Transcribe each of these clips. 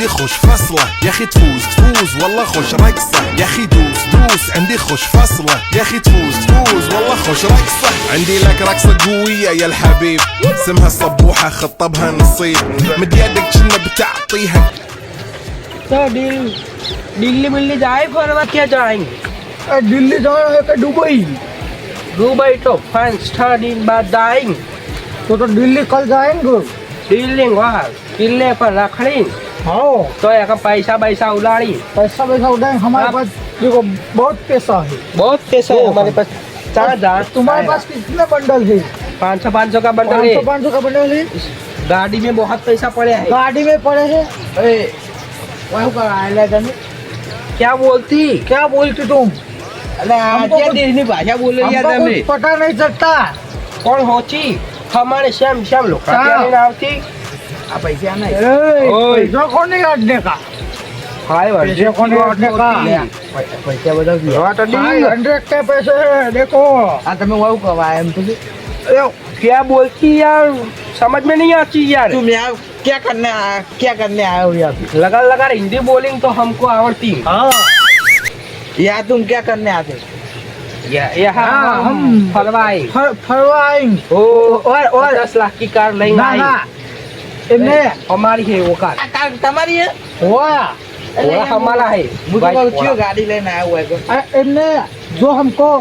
عندي خوش فصلة يا اخي تفوز والله خوش رقصة يا اخي دوس عندي خوش فصلة يا اخي تفوز والله خوش رقصة عندي لك رقصة قوية يا الحبيب اسمها صبوحة خطبها نصيب مد يدك كنا بتعطيها तो दिल्ली मिल्ली जाए फरवा क्या जाएंगे दिल्ली जाना है कि दुबई दुबई तो 5 दिन बाद जाएंगे तो दिल्ली कल जाएंगे दिल्ली वहाँ किले पर रखड़ी हाँ तो एक पैसा उड़ाड़ी पैसा उड़ाएंगे हमारे पास देखो बहुत पैसा है बहुत पैसा है हमारे पास 4,000 तुम्हारे पास कितने बंडल है 500 का बंडल है 500 का बंडल है गाड़ी में बहुत पैसा पड़े है गाड़ी में पड़े हैं वही कर आया क्या बोलती तुम अरे क्या देशनी भाषा बोल रही है हमको तुमने कुछ पता नहीं चलता कौन होची हमारे श्याम लोग क्या नहीं आवती पैसा नहीं ओए। पैसा कौन नहीं काटने का हाय पैसे कौन नहीं काटने का पैसा बदल दिया 500 के पैसे है देखो तुम्हें वो करवाया क्या बोलती यार समझ में नहीं आती यार तुम यहाँ क्या करने आए हो यहाँ पे? लगा हिंदी बोलेंगे तो हमको आवड़ती हाँ यहाँ तुम क्या करने आते? यहाँ हम फरवाए फरवाएंगे और 10 लाख की कार लेंगे ना ना इन्हें हमारी है वो कार तुम्हारी है? हुआ वो हमारा है मुझे क्यों गाड़ी लेने आया हुआ है? इन्हें जो हमको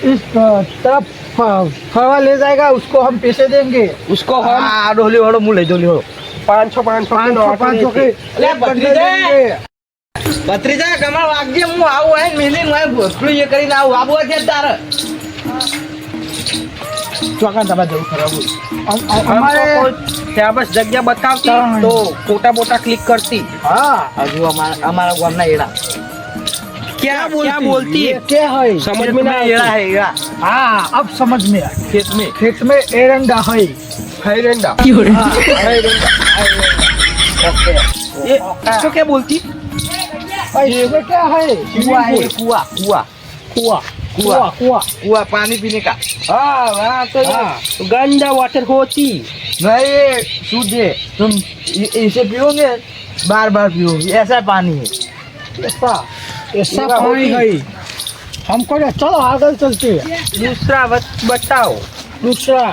इस तरफ फरवा ले जाएगा उसको हम पैसे देंगे उसको हम डोली हो मुले डोली हो 500 के ભત્રીજા કમળ વાગજે હું આવું હે મિલિન હું ભોસલું એ કરીને આવું આબુ છે તારે ચોકા દબા જવું ખરાબ हमारे ત્યાં બસ જગ્યા બતાવતી તો ફોટા ક્લિક કરતી हाँ હજુ અમારા ગામના એડા क्या बोलती है क्या है समझ में ना એડા હે એડા हाँ अब समझ में आया खेत में एरंडा है हैरेंडा ये इसको क्या बोलती इसमें क्या है कुआ है कुआ कुआ कुआ कुआ कुआ कुआ पानी पीने का हाँ तो हाँ। गंदा वाटर होती नहीं शुद्ध है तुम इसे पियोगे बार बार पियोगे ऐसा पानी है ऐसा ऐसा ये पानी होती। है हमको ना चलो आगे चलते हैं दूसरा बताओ दूसरा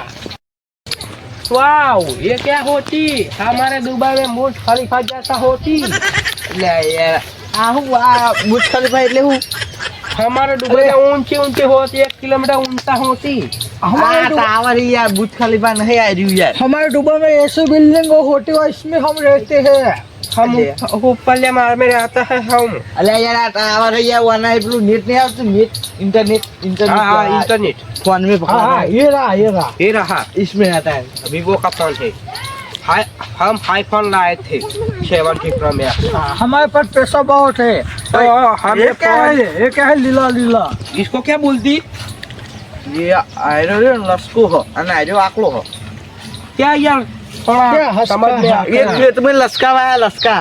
वाओ ये क्या होती हमारे दुबई में बुर्ज खलीफा जैसा होती લે યાર આ હું આ બુર્જ ખલીફા એટલે હું हमारे दुबई में ऊंची होती 1 किलोमीटर ऊंचा होती हमारे આ टावर यार बुर्ज खलीफा नहीं आ रही यार हमारे दुबई में ऐसी बिल्डिंग होती है इसमें हम रहते हैं हम ऊपर मार में रहता है हम અલે યાર આ टावर यार वना પેલું નેટ नहीं આવતું નેટ इंटरनेट हाँ इंटरनेट फोन में हाँ पकड़ा हाँ है ये रहा ये रहा इसमें आता है वीवो का फोन है हम हाई फोन लाए थे 70 प्रो मैक्स हाँ, हमारे पास पैसा बहुत है तो हम ये क्या है ये क्या है लीला लीला इसको क्या बोलती ये आयरो लस्को हो અને આયરો આકલો हो क्या यार क्या थोड़ा हंसता समझ में है? आ ये खेत में लस्का हुआ है लस्का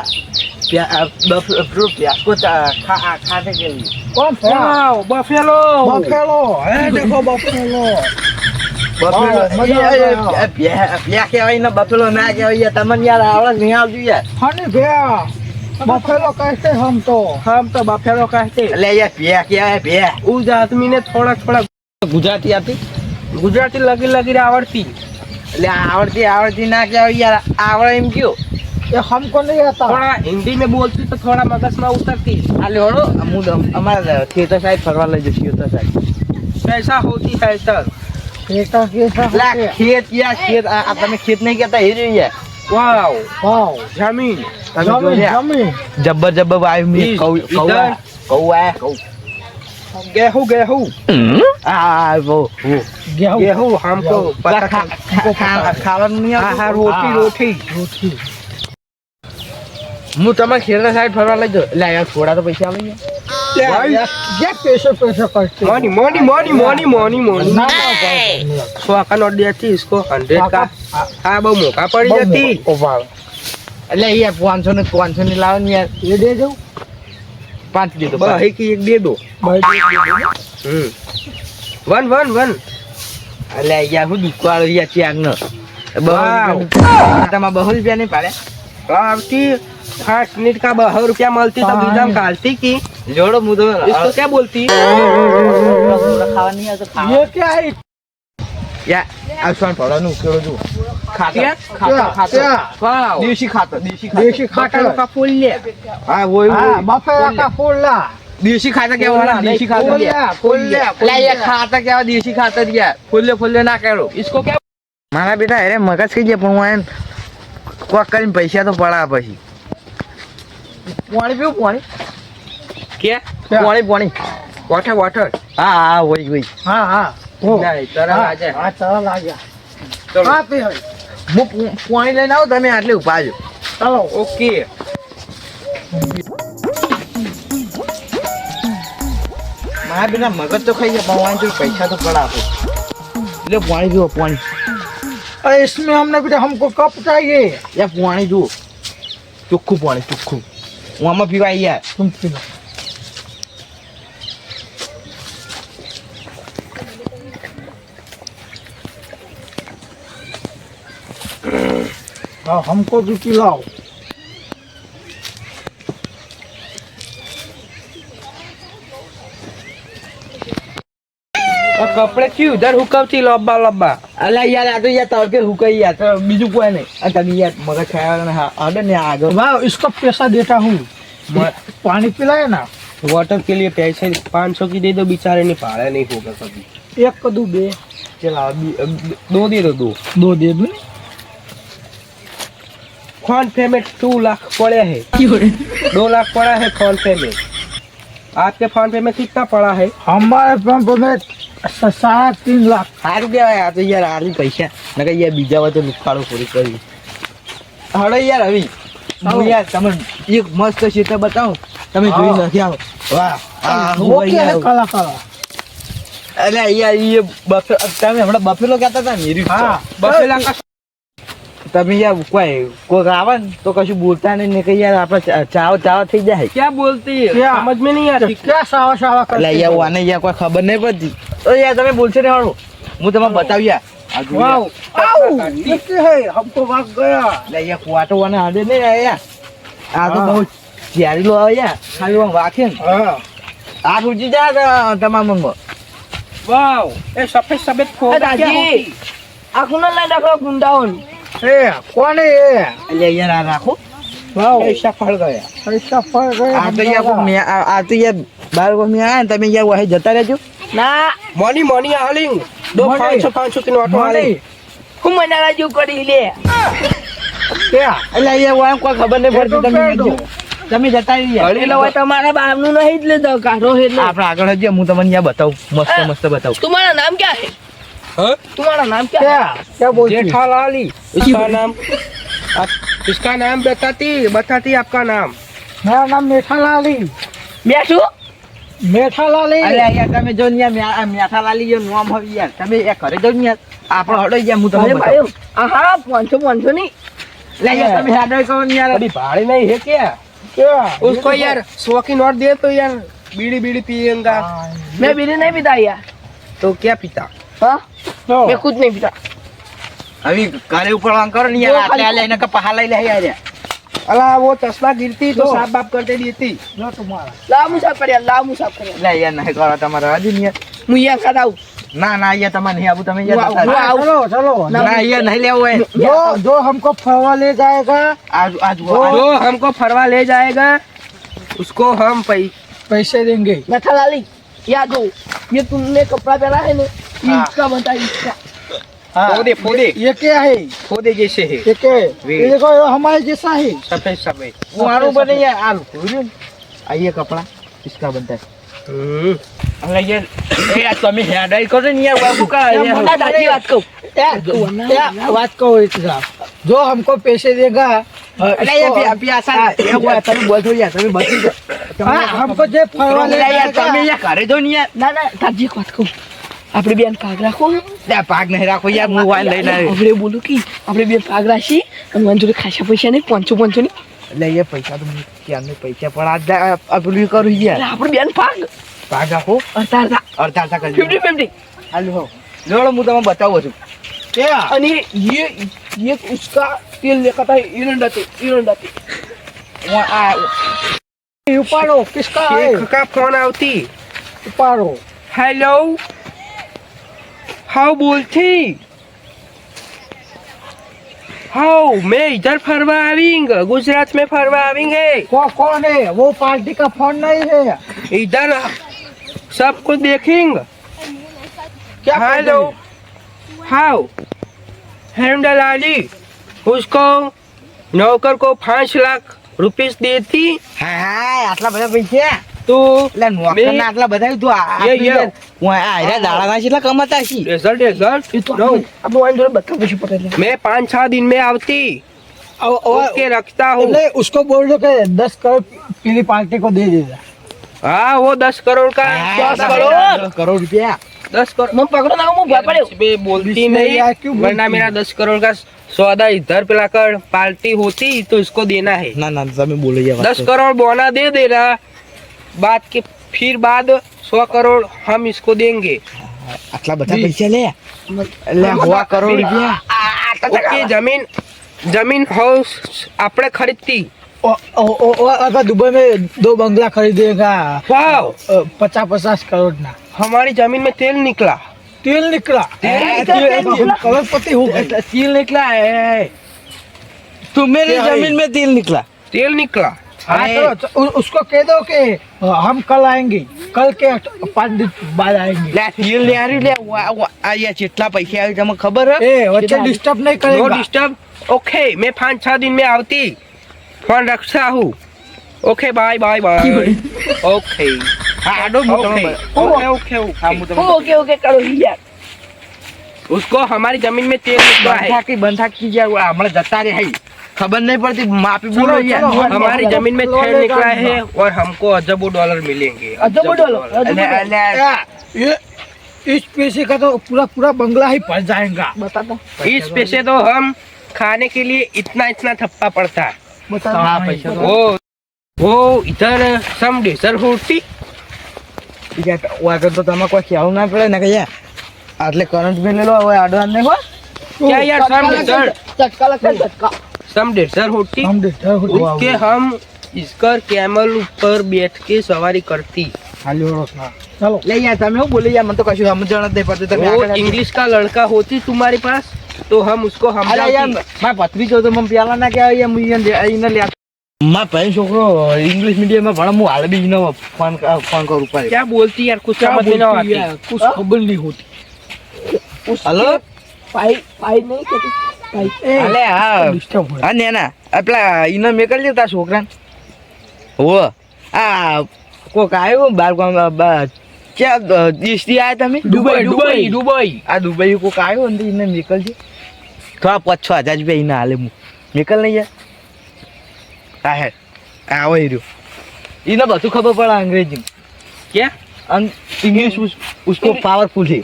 प्याज को खाने के लिए कौन सा वाओ बफेलो बफेलो है देखो बफेलो પ્યા કહેવાય ને બફેલો ના કહેવાય તમને યાર આવડે નહીં આવતું યાર हनी भैया बफेलो कहते हम तो हम तो बफेलो कहते એટલે યાર પ્યા કહેવાય પ્યા उस आदमी ने थोड़ा ગુજરાતી આપી गुजराती लगी आवड़ती એટલે આવડતી ના કહેવાય યાર આવડે એમ કયો ये हमको नहीं आता थोड़ा हिंदी में बोलती तो थोड़ा मगज में उतरती આ લેવડો હું અમારા થિયેટર સાઈડ ફરવા લઈ જઈશ થિયેટર સાઈડ कैसा होती है सर कैसा कैसा એટલે ખેત યાર ખેત આ તમે ખેત નહીં કહેતા એ રહ્યું યાર वाओ वाओ जमीन जमीन जमीन જબ્બર જબ્બર વાયુ મી ઈ- કૌ ઈધર. કૌ આયા કૌ गेहूं આ વો गेहूं हमको पता ખાવાનું નહીં हाँ हाँ આવતું रोटी रोटी હું તમારે ખેતર સાઈડ ફરવા લઈ જાઉં એટલે યાર થોડા તો પૈસા આવી ये पैसे पैसे करते मोनी ना 100 का नोट देती इसको 100 का हाँ बहुत मौका पड़ जाती એટલે યાર 500 ની લાવો ને યાર ये दे दो 5 દે દો भाई की एक दे दो वन એટલે યાર હું દુખવાળો યાર ચાંગ ન વાવ. તમારે 200 રૂપિયા નહીં પાડે આવતી 5 मिनट का 200 रुपया मिलती तो बीजा में कालती की જોડો હું તો इसको क्या बोलती ખાવા નહીં આવતો ये क्या है યા આ સોન પડવાનું ઉકેલો જો क्या? ખાતર क्या? वाओ દેશી ખાતર देशी बटन खाटर का फूल ले હા વોય हाँ बफेरा का फूला દેશી ખાતર કેવા દેશી ખાતર फूलिया લા યાર ખાતર કેવા દેશી ખાતર યાર ફૂલે ના કરો इसको क्या મારા બેટા અરે મગજ કઈ ગયા પણ હું એમ કોક કરીને પૈસા તો પડા પછી પાણી પીવું પાણી क्या પાણી वाटर वाटर હા હા વોય हाँ हाँ वो नहीं तरह आ जाए हाँ चल आ गया चलो हाँ पे है હું પાણી લઈને આવું તમે આટલે ઉભા છો चलो ओके મારા બેટા મગજ તો ખાઈ ગયા પણ વાંચો પૈસા તો પડા આપો એટલે પાણી જુઓ પાણી अरे इसमें हमने बेटा हमको कप चाहिए યાર પાણી જુઓ ચોખ્ખું પાણી ચોખ્ખું હું આમાં પીવાય યાર तुम पी लो हाँ हमको भी पिलाओ और कपड़े क्यों उधर हुक्कम लंबा लंबा અલા યાર આ તો યાર તડકે હુકાઈ યાર તો બીજું કોઈ નહીં આ તમે યાર મગજ ખાયા આગળ ને આગળ वाह इसका पैसा देता हूँ पानी पिलाए ना वाटर के लिए पैसे 500 की दे दो बेचारे ने पाला नहीं होगा कभी एक को दो बे चला दो दे दो दो दे दूँ फोन पे में 2 लाख पड़े हैं 2 लाख पड़ा है फोन पे में आपके फोन पे में कितना पड़ा है हमारे पंप में 3.5 लाख સારું કહેવાય આ તો યાર આલી પૈસા નકર યાર બીજા હોય તો લુખાડો પૂરી કરી હડો યાર હવે હું યાર તમે એક મસ્ત ક્ષેત્ર બતાવો તમે જોઈ નથી આવો વાહ આ वो હું क्या है યાર काला काला અલે યાર એ તમે હમણાં બફેલો કહેતા હતા ને हाँ बफेला का તમે યાર કોઈક આવે ને તો કશું બોલતા નહીં ને કે યાર આપણે ચાવ થઈ જાય क्या बोलती है क्या? समझ में नहीं आती क्या सावा सावा એટલે करते યાર हो? આને યાર કોઈ ખબર નહીં પડતી તો યાર તમે બોલશો ને હાલો હું તમને બતાવી યાર આ જો યાર. वाह आओ ये क्या है हमको भाग गया એટલે યાર કુવાટો આને હાડે નહીં આ યાર આ તો હા. બહુ ઝેરીલો આવે યાર ખાલી આમ વાંખે ને हाँ આ રૂચી જાય તમારા મનમાં वाओ ये सफेद सफेद फूल क्या होती આખું ના લઈ નાખો ગુંડાઓન ए कौन है ये એટલે યાર આ રાખો वाह ऐसा फल गया ऐसा फल गया આ તો યાર કોઈ મેં- આ તો યાર બાર મેં आया ને તમે યાર વાહે જતા રહેજો ના मनी मनी आलिंग दो Money. 500 की नोट वाले હું મનાલા જેવું કરી લે क्या એટલે યાર વાહ કોઈ ખબર નહીં પડતી તમે એ તો જજો. તમે જતા રહીએ એટલે હોય તમારા બાપનું નહીં જ લેતો કાઢો એટલે આપણે આગળ જઈએ હું તમને યાર બતાવું મસ્ત મસ્ત બતાવું तुम्हारा नाम क्या है हाँ? तुम्हारा नाम क्या है क्या क्या बोलती है? जेठालाली इसका नाम इसका नाम बताती बताती आपका नाम मेरा नाम मेठालाली બેઠું मेठालाली અરે યાર તમે જો ને યાર મીઠા લાલી જો નામ હોય યાર તમે યાર ઘરે જો ને યાર આપણે હડો યાર હું તમને અરે બતાવું ભાઈ હા 500 નહીં લે યાર તમે હાડો કહો ને યાર अभी भाड़े नहीं है क्या क्या उसको यार 100 की नोट दे तो यार बीड़ी बीड़ी पिएगा मैं बीड़ी नहीं पीता यार तो क्या पीता हाँ तो मैं खुद नहीं पीता હવે ઘરે ઉપર આમ કરો ને યાર આટલે આલે એને કે પહા લઈ લે યાર अला वो चश्मा गिरती तो लो। साफ बाप करते देती लो तुम्हारा લાવ મુસાફર લાવ મુસાફર લે યાર નહીં કરો તમારે હજી ને યાર હું યા કરાવું ના ના યાર તમારે નહીં આવું તમે યાર વાહ, જતા વાહ. રહો. चलो चलो ના યાર નહીં લેવું હોય जो जो हमको फरवा ले जाएगा આજ जो हमको फरवा ले जाएगा उसको हम पैसे देंगे नथा लाली याद हो ये तुमने कपड़ा पहना है ना ये हाँ। इसका बता इसका हाँ, फोदे फोदे ये क्या है फोदे जैसे है ये क्या है वे। ये देखो ये हमारे जैसा है सफेद सफेद મારું બને યાર આલું જોયું ને આઈએ કપડા इसका बनता है હવે યાર એ આ તમે હેડાઈ કરો ને યાર બાબુ કા આ દાદી વાત કહું बात को इतना जो हमको पैसे देगा એટલે યાર પ્યાસા એ બોય તમે બોલજો યાર તમે બચી જાઓ हाँ, हमको जो फरवा ले યાર તમે जाएगा યાર ઘરે જો ને યાર ના ના દાદી એક વાત કહું આપણે બેન પાગ રાખો ત્યાં પાક નહીં રાખો યાર હું વાન લઈને આવ્યો આપણે બોલું કે આપણે બેન પાગ રાખી અને મને જોડે ખાસા પૈસા નહીં 500 ની એટલે યાર પૈસા તો મને ક્યારનો પૈસા પણ આ પેલું કરું યાર એટલે આપણે બેન પાગ પાક રાખો અડધા અડધા અડધા અડધા કરી 50 હાલો હો લોડો હું તમને બતાવું છું क्या અને ये उसका तेल लेकर था इरंडाते उपाड़ो किसका है शेख का फोन आवती. उपाड़ो हेलो. हाँ बोलती. हाँ मैं इधर फरवा आवेंगे, गुजरात में फरवा आवेंगे. कौन है वो पार्टी का फोन नहीं है इधर सबको देखेंगे. क्या हेलो. हाँ हेमडल आली उसको नौकर को 5 लाख रुपीस देती. હા આટલા બધા પૈસા तो એટલે નોકરના આટલા બધા તું દાડા ના કેટલા કમાતા છી रिजल्ट रिजल्ट नो આપણે વાઈન જોડે બધા પછી પટેલ मैं 5-6 दिन में आवती. ओके रखता हूँ. એટલે उसको बोल दो कि 10 करोड़ पीली पार्टी को दे देगा हाँ वो 10 करोड़ का 10 करोड़ કરોડ રૂપિયા 10 करोड़ મને पकड़ो ना मैं भय पड़े बे बोलती इसमें नहीं यार क्यों वरना बोलती मेरा 10 करोड़ का सौदा इधर पिलाकर पार्टी होती तो इसको देना है. ના ના તમે બોલો યાર 10 करोड़ बोना दे देना. बाद के फिर बाद 100 करोड़ हम इसको देंगे. આટલા બધા પૈસા લે એટલે 100 કરોડ રૂપિયા ओके जमीन हाउस आपने खरीदती. अगर दुबई में 2 बंगला खरीदेगा वाह 50-50 करोड़ ना हमारी जमीन में तेल निकला. तेल निकला करोड़पति हो गए तेल निकला है तुम्हारी क्या है? जमीन में तेल निकला तेल निकला. हाँ, तो उसको कह दो कि हम कल आएंगे कल के 5 दिन बाद आएंगे લે તેલ લે આર્યું લે આ યાર કેટલા પૈસા આવ્યું તમને ખબર હે ए बच्चे डिस्टर्ब नहीं नो करेगा डिस्टर्ब. ओके मैं 5-6 दिन में आवती. फोन रखता हूँ. Okay bye bye bye. Okay હા આડો હું તમને ओके ओके હા ओके. હું તમને ओके ओके करो यार उसको हमारी जमीन में तेल निकला है. બંધા કી જાય હમણાં જતા રે હઈ ખબર નહીં પડતી માફી બોલો યાર चलो, हमारी जमीन में तेल निकला है और हमको अजबो डॉलर मिलेंगे. अजबो डॉलर, अजबो अजबो डॉलर. ये इस पैसे का तो पूरा बंगला ही पड़ जाएगा बताता इस पैसे तो हम खाने के लिए इतना थप्पा पड़ता है. હા પૈસા તો वो इधर सम डेसर होती. વાગર તો તમે કોઈ ખ્યાલ ના પડે ને કે યાર આટલે કરંટ બિલ લેલો હવે આડવાન નહીં હોય क्या यार सम डेसर झटका लगता है झटका सम डेसर होती. हम देते हैं उसके हम इसकर कैमल ऊपर बैठ के सवारी करती. खाली हो रोशना चलो લે યાર તમે હું બોલી યાર મને તો કશું સમજણ જ નહીં પડતી તમે वो આગળ इंग्लिश का लड़का होती तुम्हारे पास तो हम उसको हम અરે યાર મારા ભત્રીજો તો મને પેલા ના કહેવાય યાર હું એને લે મારા ભાઈ છોકરો ઇંગ્લિશ મીડિયમમાં ભણે હું હાલ બી એને ફોન કરું ઉપર क्या बोलती यार कुछ क्या समझ में ना बोलती आती. है कुछ खबर नहीं होती હલો भाई भाई नहीं कहते भाई અલે હા डिस्टर्ब हो હા ને ના પેલા એને મેકલજો તારા છોકરાને હો આ કોક આવ્યો બાર ગામ ક્યાં દેશથી આવ્યા તમે दुबई दुबई दुबई. આ દુબઈ કોક આવ્યો ને એને મેકલજો થોડા 5-6 હજાર રૂપિયા એને હાલે હું મેકલ નહીં યાર હા હે આવો એ રહ્યો એને બધું ખબર પડે અંગ્રેજી क्या इंग्लिश उसको पावरफुल है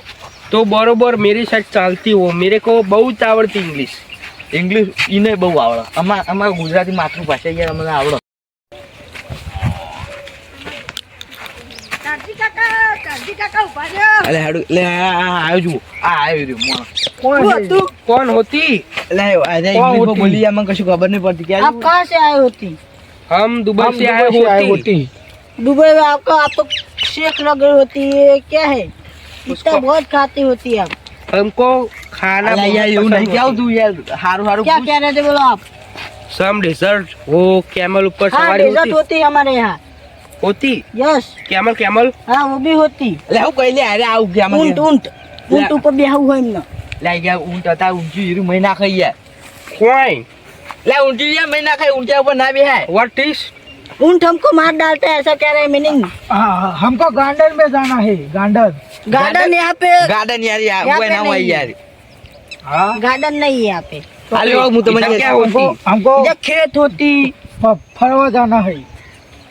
तो बरोबर मेरी साइड चालती हो. मेरे को बहुत आवड़ती इंग्लिश. इंग्लिश इन्हें बहु आवड़े અમારા ગુજરાતી માતૃભાષા યાર અમને આવડે અલે હાડુ લે આવ્યો જો આ આવ્યો રહ્યો મોણો कौन है कौन होती. લે આજે ઇંગ્લિશમાં બોલી યાર મને કશું ખબર નહીં પડતી કે आप कहाँ से आए होती हम दुबई हम से दुबई आए से होती. दुबई में आपका आप तो शेख लग रही होती है क्या है इतना बहुत खाती होती है आप हमको खाना અલે યાર એવું નહીં કે આવતું યાર હારું હારું क्या कह रहे थे बोलो आप सम डेजर्ट वो कैमल ऊपर हाँ सवारी डेजर्ट होती. होती है हमारे यहाँ होती यस कैमल कैमल. हाँ वो भी होती લે હું કહી લે અરે આવું ગયા ऊंट મને ऊंट ऊंट ऊपर ब्याह हुआ है ना લે યાર ઊંટ હતા ઊંચી હીરું મહિના ખાઈ યાર Why? લે ઊંચી યાર મહિના ખાઈ ઊંચા ઉપર ના બેહાય What is? ऊंट हमको मार डालते हैं ऐसा कह रहे हैं मीनिंग हाँ हमको गार्डन में जाना है गार्डन गार्डन यहाँ पे ગાર્ડન યાર યાર यहाँ કોઈ पे ના હોય नहीं યાર हाँ गार्डन नहीं है यहाँ पे હાલો હું તમને इधर क्या होती? हमको इधर खेत होती फरवा जाना है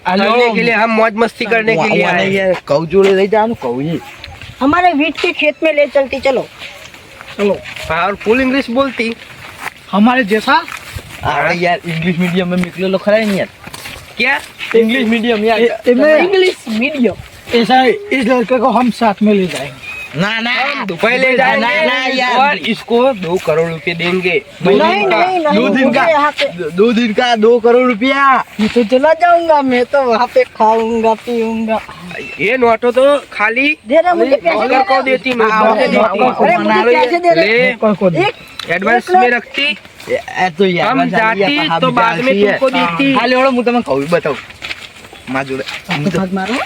करने के लिए हम मौज मस्ती करने के लिए आए. યાર કઉ જોડે લઈ જવાનું કઉ ઈ हमारे वीट के खेत में ले चलती चलो चलो और फुल इंग्लिश बोलती. हमारे जैसा અરે યાર ઇંગ્લિશ મીડિયમ માં નીકળેલો ખરા ને યાર क्या? इंग्लिश मीडियम यार इनमें इंग्लिश मीडियम ऐसा है, इस लड़के को हम साथ में ले जाएंगे ना ना हम दुबई ले जाएंगे ना ना यार और इसको 2 करोड़ रुपए देंगे नहीं नहीं दो नहीं दिन मुझे का यहाँ पे 2 दिन का 2 करोड़ रुपया मैं तो चला जाऊंगा मैं तो वहाँ पे खाऊंगा पीऊंगा ये नोटो तो खाली दे रहे मुझे पैसे दे नौकर को रहे देती मैं आओ, मुझे आओ, देती आओ, अरे मुझे पैसे दे रहे ले कोई को दे। एक एडवांस एक में रखती એ તો યાર हम जाती तो बाद में तुमको देती હાલે ઓળો હું તમને કહું બતાવું માં જોડે मारो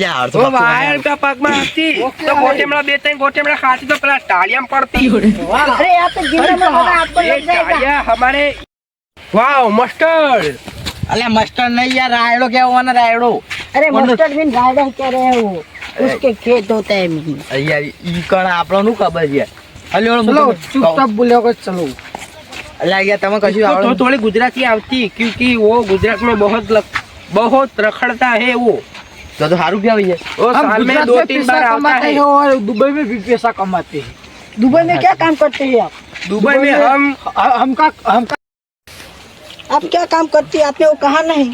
યાર वो वायर का पग में आती तो गोटेमड़ा बेचते गोटेमड़ा खाती तो पहला टालियां पड़ती अरे यहाँ पे गिरने में होगा आपको ये लग जाएगा टालियां हमारे वाओ मस्टर्ड અલ્યા મસ્ટર નહીં યાર રાયડો કેવાનો રાયડો अरे मस्टर्ड बिन राइडर कह रहे हैं वो उसके खेत होता है मिही યાર ઈ કણ આપણો નું ખબર છે હાલે ઓળો चलो चुपचाप बोले को चलो અલ્યા યાર તમે કશું तो આવડે थोड़ी गुजराती आती क्योंकि वो गुजरात में बहुत रखड़ता है वो તો સારું કહેવાય યાર वो हम साल में गुजरात 2-3 में बार पैसा आता कमाते है हैं और दुबई में भी पैसा कमाते हैं दुबई में क्या काम करते हैं आप दुबई में हम हमका आप क्या काम करती है आपने वो कहा नहीं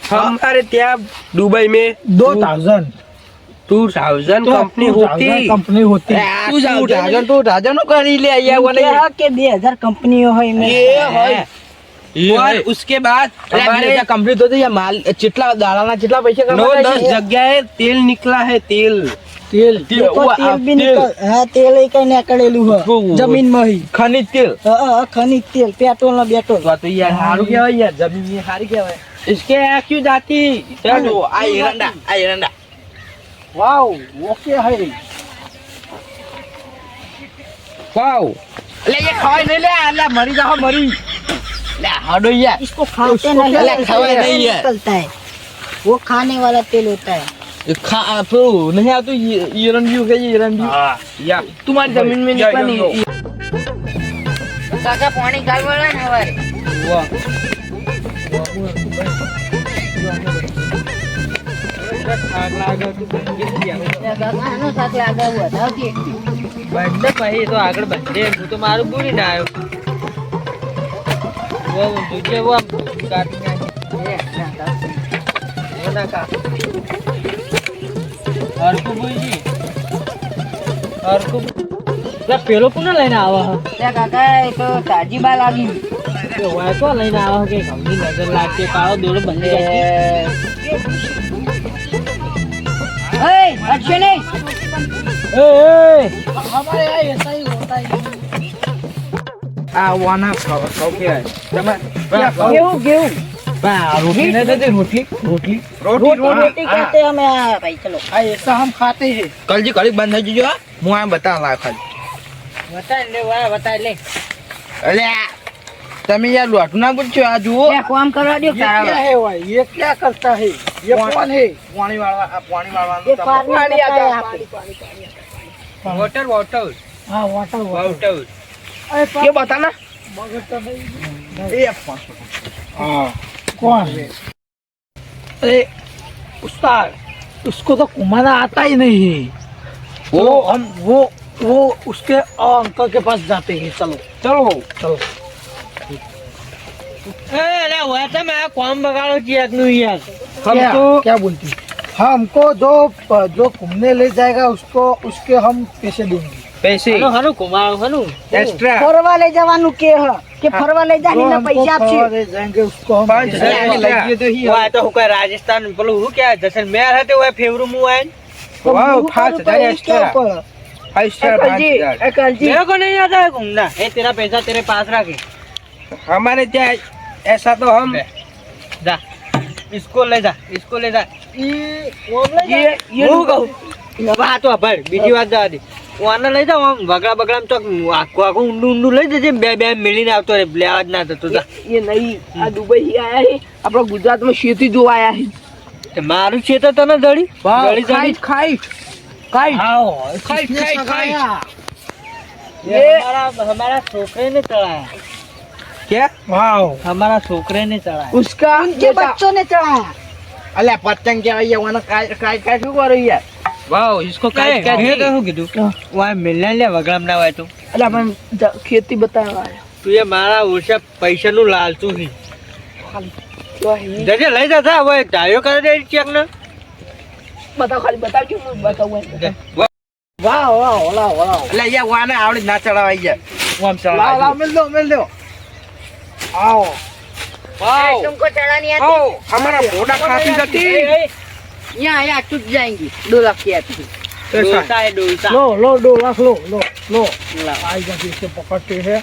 हमारे ત્યાં दुबई में 2000 2000 कंपनी होती कंपनी होती है તું રાજાનું કરી લે યાર ઓને क्या के 2000 कंपनियों है में और उसके बाद हमारे કંપની તો યાર માલ કેટલા દાડાના કેટલા પૈસા 9-10 जगह तेल निकला है तेल तेल देखो, तेल भी निकल हाँ तेल ही कहीं निकलेलू है जमीन में ही ખનિજ તેલ खनिज तेल पेट्रोल ना पेट्रोल તો યાર સારું કહેવાય યાર જમીન ની સારી કહેવાય इसके यहाँ क्यों जाती ચાલો આ એરંડા वाओ वो क्या है वाओ લે એ ખાય નહીં લે અલ્યા મરી જાવ મરી લે હાડો યાર इसको खाते उसको नहीं क्या इसमें खवाए तेल नहीं है। निकलता है वो खाने वाला तेल होता है ખા પેલું નહીં આવતું એરંડિયું કે એરંડિયું हाँ या तुम्हारी जमीन में निकला नहीं काका पानी गालवाना है हमारे साथ लगा हुआ था कि બંને પછી તો આગળ બંધે હું તો મારું પૂરી ના આવ્યો वो दूजे वो काटी वो ना का हरकू बुजी हरकू પેલો કોને લઈને આવા હે क्या काका एक ताजी बाल आ गई તે વાય તો લઈને આવા કે ગમની નજર લાગતી કાળો દોડો બંધ જાય ए अच्छे नहीं એ हमारे यहाँ ऐसा ही होता है આ વાના ખાવ કે તમે गेहूँ गेहूँ બા રોટલી ન દેતી રોટલી રોટલી रोटी कहते हैं हमें यहाँ भाई चलो ऐसा हम खाते हैं કલજી કડી બંધ થઈ જજો હું આ બતા લા ખાલી बता ले અલે તમે યાર લોટ ના પૂછ્યો આ જુઓ क्या काम करवा दियो ये क्या है भाई ये क्या करता है ये कौन है પાણી વાળવા આ પાણી ये વાળવાનું पानी आता है यहाँ पे वाटर वाटर हाँ वाटर वाटर वाटर ये बताना એ हाँ कौन है अरे उस्ताद उसको तो घुमाना आता ही नहीं है वो उसके अंकल के पास जाते हैं चलो चलो चलो એ અલે હોય તો મે કોમ બગાડો છે એકનું યાર हमको क्या बोलती हमको जो घूमने ले जाएगा उसको उसके हम पैसे देंगे पैसे હનું કુમાર હનું एक्स्ट्रा फरवा ले जवानू के है कि फरवा ले जाने जो ना हमको पैसा आप फरवा ले जाएंगे उसको हम 5,000 पैसे देंगे। लगी तो ही હોય તો હું કઈ રાજસ્થાન પેલું હું કે જસલમેર હતો હોય ફેવરું હું આય तो वाह, मुंह 5,000 पर उसके एक्स्ट्रा। ऊपर। 5 स्टार अंकल जी 5,000 अंकल जी मेरे को नहीं आता है घूमना ए तेरा पैसा तेरे पास रखे हमारे क्या ऐसा तो हम जा इसको ले जा ये હું કહું હવે આ તો ભાઈ બીજી વાત જવા દે હું આને લઈ જાઉં આમ વગડા બગડા ચોક આખું આખું ઊંડું ઊંડું લઈ જજે બે બે મિલીને આવતો રે લેવા જ ના થતો જા ये नहीं आ दुबई ही आया है अपना गुजरात में खेती जो आया है તે મારું છે તો તને જડી જડી જડી खाइट आओ खाइट खाइट ये हमारा छोकरे ने चढ़ाया क्या वाओ हमारा छोकरे ने चढ़ाया उसका उनके बच्चों ने चढ़ाया અલ્યા પતંગ કેવાય ઓને કાઈ કાઈ કાઈ શું કરો યાર वाओ इसको काट काट મેં તો શું કીધું વાય મિલને લે વગડામ ના હોય તો अरे अपन खेती बताया તું એ મારા ઓછા પૈસાનું લાલતું નહીં तो है જજે લઈ જતા હવે ધાર્યો કરે ચેક ને बताओ खाली बताओ क्यों बताओ વાહ વાહ ઓલા ઓલા એટલે યાર વાને આવડે ના ચડાવાઈ જાય હું આમ લાવ ચડાવ લાવ મેલ દો આવો वाओ तुमको चढ़ानी आती आओ हमारा घोड़ा काफी गति यहाँ यहाँ टूट जाएंगी 2 लाख की आती ऐसा है डोलता लो लो 2 लाख लो आई जाती इसे पकड़ते हैं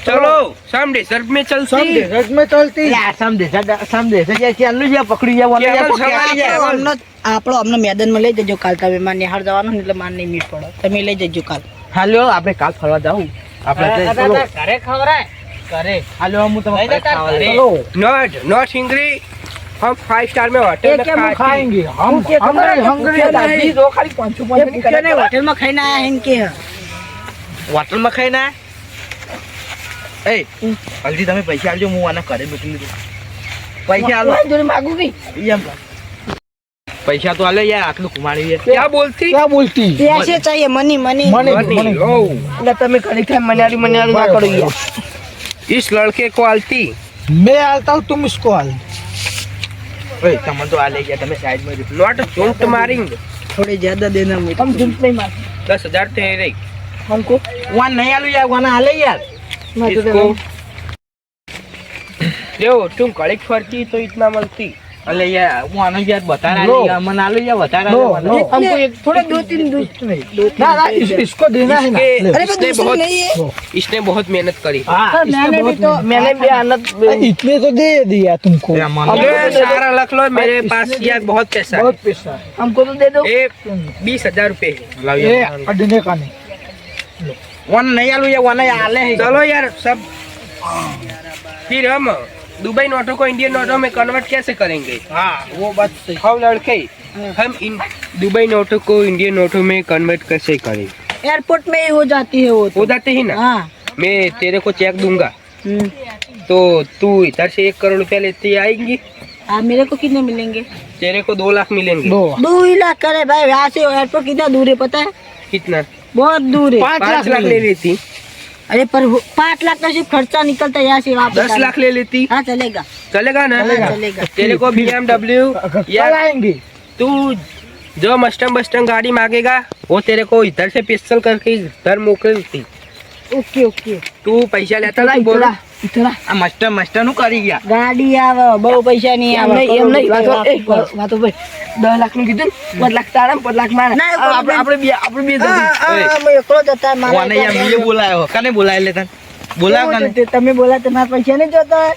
चलो सामने सर में सब चलती देश में चलती યાર સમજે છે કે ચાલુ જ પકડી જાય વાલે કેવલ પકડી જાય આપણો અમને મેદાનમાં લઈ જજો કાલ તમે માર નિહાળ જવાનું એટલે માર નહીં મીટ પડે તમે લઈ જજો કાલ હાલો આપણે કાલ ફરવા જાવું આપણે ચલો ઘરે ખવરાય ઘરે હાલો હું તમને લઈ જતા ખાવા લઈ ઘરે. नॉट नॉट हिंगरी हम 5 स्टार में होटल में हम खाएंगे खाएंगे हम हंगरी दादी दो खाली 500 ભૂખ્યા નહીં, હોટેલમાં ખાઈને આયા હેન કે હોટલમાં ખાઈને એ હલ્દી તમે પૈસા આલજો હું આના ઘરે મોકલી દઉં પૈસા આલો જોડે માગું કે એમ પૈસા તો આલે યાર આટલું કુમાડી છે क्या बोलती क्या बोलती पैसे चाहिए money money money money money लो એટલે તમે ઘરે ખાઈ મનાલી ના કરો યાર इस लड़के को आलती मैं आता हूँ तुम इसको आल ઓય તમને તો આલે ગયા તમે સાઈડ માં જો नॉट झूठ मारेंगे थोड़े ज्यादा देना मुझे हम झूठ नहीं मारते 10,000 तेरे हमको વાન નહીં આલું યાર વાના આલે યાર मैं तो इसको देखो तुम कड़क फरती तो इतना मिलती અલે યાર હું આનો યાર બતારા લો. યાર મને આલું યાર બતારા लो, આલે लो। મને. हमको एक थोड़े 2-3 ना ना इसको देना है ना इसके- ले। अरे पर इसने दूसरी बहुत नहीं है इसने बहुत मेहनत करी हाँ, मैंने भी तो मैंने भी आनंद इतने तो दे दिया तुमको યાર મને अबे सारा रख लो मेरे पास यार बहुत पैसा बहुत पैसा है हमको तो दे दो है एक 20,000 रुपए है લાવ ये યાર अडने का नहीं વાન નહીં આલું યાર વાના યાર આલે चलो यार सब फिर हम दुबई नोटों को इंडियन नोटों में कन्वर्ट कैसे करेंगे हाँ वो बात सही हम लड़के हम इन दुबई नोटों को इंडियन नोटों में कन्वर्ट कैसे करेंगे एयरपोर्ट में ही हो जाती है वो हो जाते ही ना हाँ मैं तेरे को चेक दूंगा तो तू इधर से 1 करोड़ रुपया लेती आएंगी हाँ मेरे को कितने मिलेंगे तेरे को 2 लाख मिलेंगे दो 2 लाख करे भाई यहाँ से एयरपोर्ट कितना दूर है पता है कितना बहुत दूर है 5 लाख ले लेती अरे पर 5 लाख का सिर्फ खर्चा निकलता है यहाँ से वहाँ पे 10 लाख ले लेती हाँ चलेगा चलेगा ना चलेगा तेरे को BMW कल या आएंगे तू जो मस्टंग गाड़ी मांगेगा वो तेरे को इधर से पिस्टल करके इधर मोकलती ओके ओके तू पैसा लेता था बोला इतना આ માસ્ટર નું કરી ગયા ગાડી આવે બહુ પૈસા નહીં આવે એમ નહીં વાતો ભાઈ 10 લાખ નું કીધું 5 લાખ તારા 5 લાખ મારા આપણે બે मैं એકલો જતા વાને યાર મેં બોલાયો કને બોલાય લે તને બોલાવ કને તમે બોલા તમારા પૈસા નહીં જોતા